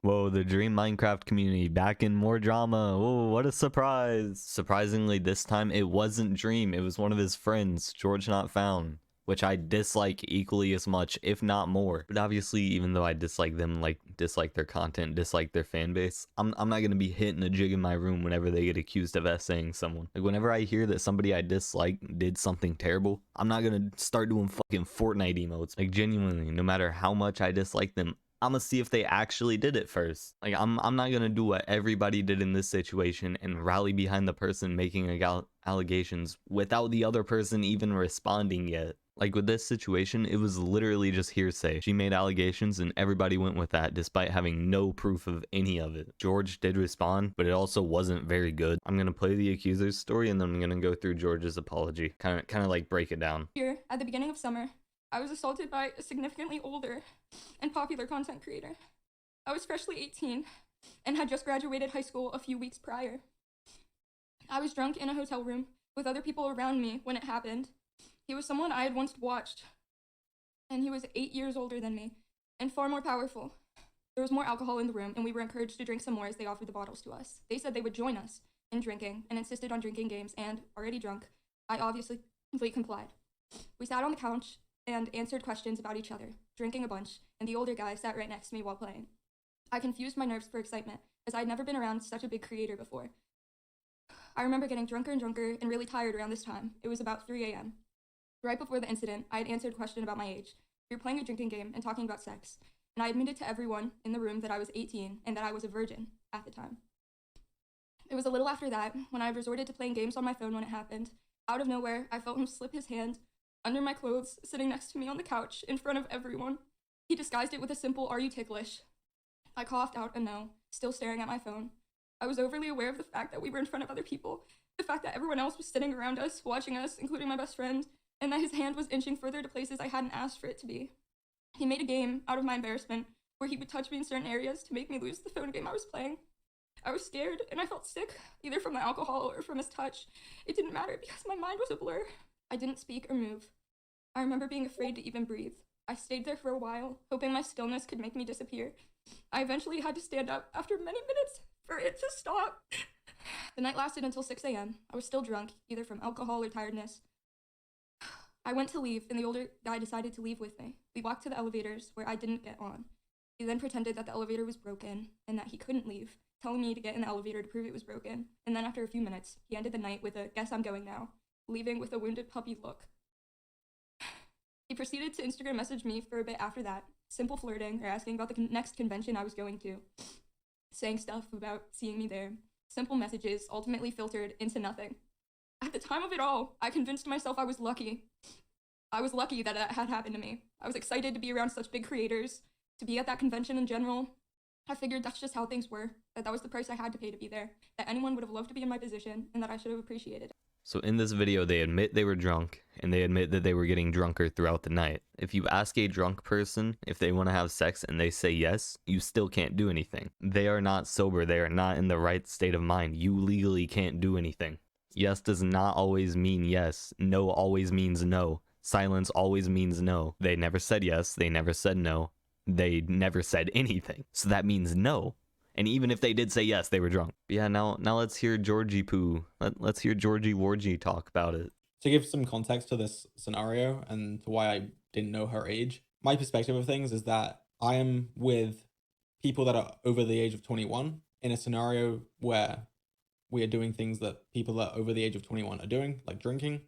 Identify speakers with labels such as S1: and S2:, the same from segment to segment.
S1: Whoa, the Dream Minecraft community back in more drama. Whoa, what a surprise. Surprisingly, this time it wasn't Dream. It was one of his friends, GeorgeNotFound, which I dislike equally as much, if not more. But obviously, even though I dislike them, like dislike their content, dislike their fan base, I'm not gonna be hitting a jig in my room whenever they get accused of essaying someone. Like whenever I hear that somebody I dislike did something terrible, I'm not gonna start doing fucking Fortnite emotes. Like genuinely, no matter how much I dislike them, I'm gonna see if they actually did it first. Like I'm not gonna do what everybody did in this situation and rally behind the person making allegations without the other person even responding yet. Like with this situation, it was literally just hearsay. She made allegations and everybody went with that despite having no proof of any of it. George did respond, but it also wasn't very good. I'm gonna play the accuser's story and then I'm gonna go through George's apology. Kind of like break it down.
S2: Here, at the beginning of summer, I was assaulted by a significantly older and popular content creator. I was freshly 18 and had just graduated high school a few weeks prior. I was drunk in a hotel room with other people around me when it happened. He was someone I had once watched, and he was 8 years older than me and far more powerful. There was more alcohol in the room, and we were encouraged to drink some more as they offered the bottles to us. They said they would join us in drinking and insisted on drinking games, and already drunk, I obviously complied. We sat on the couch and answered questions about each other, drinking a bunch, and the older guy sat right next to me while playing. I confused my nerves for excitement, as I had never been around such a big creator before. I remember getting drunker and drunker and really tired around this time. It was about 3 a.m. Right before the incident, I had answered a question about my age. We were playing a drinking game and talking about sex, and I admitted to everyone in the room that I was 18 and that I was a virgin at the time. It was a little after that, when I resorted to playing games on my phone when it happened. Out of nowhere, I felt him slip his hand under my clothes, sitting next to me on the couch in front of everyone. He disguised it with a simple, "Are you ticklish?" I coughed out a no, still staring at my phone. I was overly aware of the fact that we were in front of other people, the fact that everyone else was sitting around us, watching us, including my best friend, and that his hand was inching further to places I hadn't asked for it to be. He made a game out of my embarrassment, where he would touch me in certain areas to make me lose the phone game I was playing. I was scared, and I felt sick, either from the alcohol or from his touch. It didn't matter because my mind was a blur. I didn't speak or move. I remember being afraid to even breathe. I stayed there for a while, hoping my stillness could make me disappear. I eventually had to stand up after many minutes for it to stop. The night lasted until 6 a.m. I was still drunk, either from alcohol or tiredness. I went to leave, and the older guy decided to leave with me. We walked to the elevators, where I didn't get on. He then pretended that the elevator was broken, and that he couldn't leave, telling me to get in the elevator to prove it was broken. And then after a few minutes, he ended the night with a "guess I'm going now," leaving with a wounded puppy look. He proceeded to Instagram message me for a bit after that, simple flirting or asking about the next convention I was going to, saying stuff about seeing me there. Simple messages ultimately filtered into nothing. At the time of it all, I convinced myself I was lucky. I was lucky that it had happened to me. I was excited to be around such big creators, to be at that convention in general. I figured that's just how things were, that was the price I had to pay to be there, that anyone would have loved to be in my position, and that I should have appreciated it.
S1: So in this video, they admit they were drunk, and they admit that they were getting drunker throughout the night. If you ask a drunk person if they want to have sex and they say yes, you still can't do anything. They are not sober, they are not in the right state of mind. You legally can't do anything. Yes does not always mean yes. No always means no. Silence always means no. They never said yes, they never said no. They never said anything. So that means no. And even if they did say yes, they were drunk. But yeah, now let's hear Georgie Poo. Let's hear Georgie Wargie talk about it.
S3: To give some context to this scenario and to why I didn't know her age, my perspective of things is that I am with people that are over the age of 21 in a scenario where we are doing things that people that are over the age of 21 are doing, like drinking.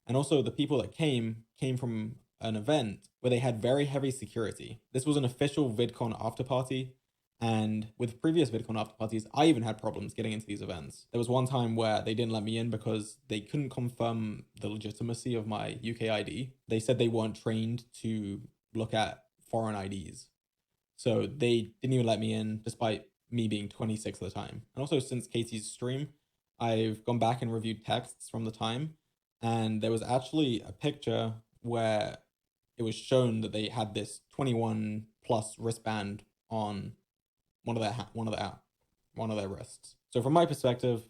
S3: And also the people that came from an event where they had very heavy security. This was an official VidCon after party. And with previous VidCon after parties, I even had problems getting into these events. There was one time where they didn't let me in because they couldn't confirm the legitimacy of my UK ID. They said they weren't trained to look at foreign IDs. So they didn't even let me in despite me being 26 at the time. And also since Katie's stream, I've gone back and reviewed texts from the time. And there was actually a picture where it was shown that they had this 21 plus wristband on one of their wrists. So from my perspective,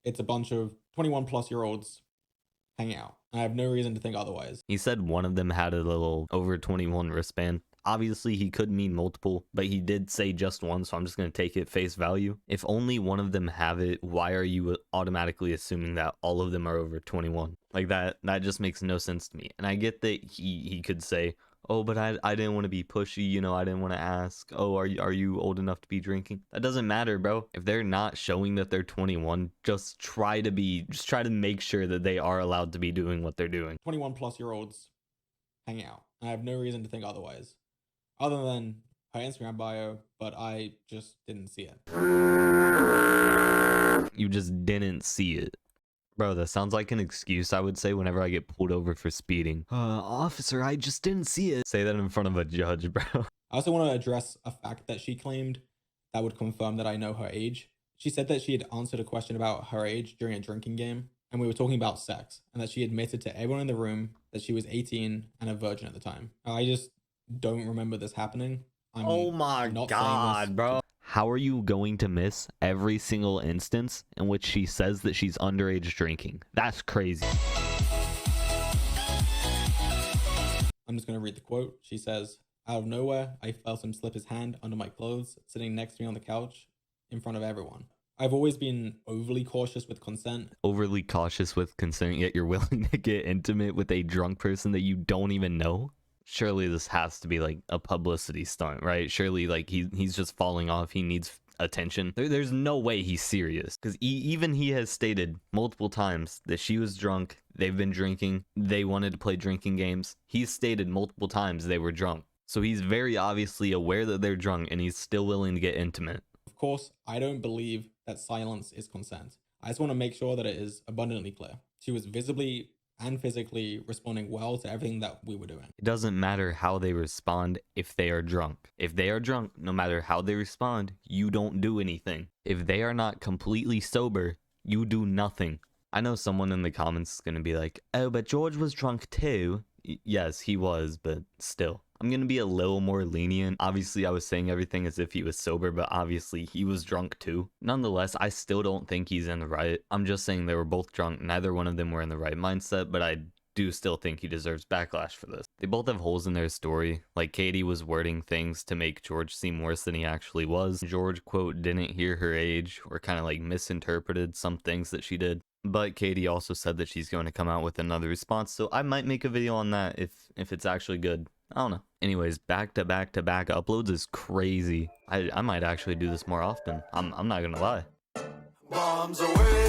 S3: it's a bunch of 21 plus year olds hanging out. I have no reason to think otherwise.
S1: He said one of them had a little over 21 wristband. Obviously, he could mean multiple, but he did say just one, so I'm just going to take it face value. If only one of them have it, why are you automatically assuming that all of them are over 21? Like that just makes no sense to me. And I get that he could say, oh, but I didn't want to be pushy, you know, I didn't want to ask, oh, are you old enough to be drinking? That doesn't matter, bro. If they're not showing that they're 21, just try to make sure that they are allowed to be doing what they're doing.
S3: 21 plus year olds hanging out. I have no reason to think otherwise, other than her Instagram bio, but I just didn't see it.
S1: You just didn't see it. Bro, that sounds like an excuse I would say whenever I get pulled over for speeding. Officer, I just didn't see it. Say that in front of a judge, bro.
S3: I also want to address a fact that she claimed that would confirm that I know her age. She said that she had answered a question about her age during a drinking game, and we were talking about sex, and that she admitted to everyone in the room that she was 18 and a virgin at the time. I just don't remember this happening.
S1: Oh my god, bro. How are you going to miss every single instance in which she says that she's underage drinking? That's crazy.
S3: I'm just going to read the quote. She says, out of nowhere, I felt him slip his hand under my clothes, sitting next to me on the couch in front of everyone. I've always been overly cautious with consent.
S1: Overly cautious with consent, yet you're willing to get intimate with a drunk person that you don't even know? Surely this has to be like a publicity stunt, right? Surely like he's just falling off. He needs attention. There's no way he's serious, because even he has stated multiple times that she was drunk. They've been drinking. They wanted to play drinking games. He's stated multiple times they were drunk. So he's very obviously aware that they're drunk, and he's still willing to get intimate.
S3: Of course, I don't believe that silence is consent. I just want to make sure that it is abundantly clear. She was visibly and physically responding well to everything that we were doing.
S1: It doesn't matter how they respond if they are drunk. If they are drunk, no matter how they respond, you don't do anything. If they are not completely sober, you do nothing. I know someone in the comments is going to be like, oh, but George was drunk too. Yes, he was, but still. I'm going to be a little more lenient. Obviously, I was saying everything as if he was sober, but obviously he was drunk too. Nonetheless, I still don't think he's in the right. I'm just saying they were both drunk. Neither one of them were in the right mindset, but I do still think he deserves backlash for this. They both have holes in their story. Like, Katie was wording things to make George seem worse than he actually was. George, quote, didn't hear her age, or kind of like misinterpreted some things that she did. But Katie also said that she's going to come out with another response, so I might make a video on that if it's actually good. I don't know. Anyways, back to back uploads is crazy. I might actually do this more often. I'm not gonna lie. Bombs away.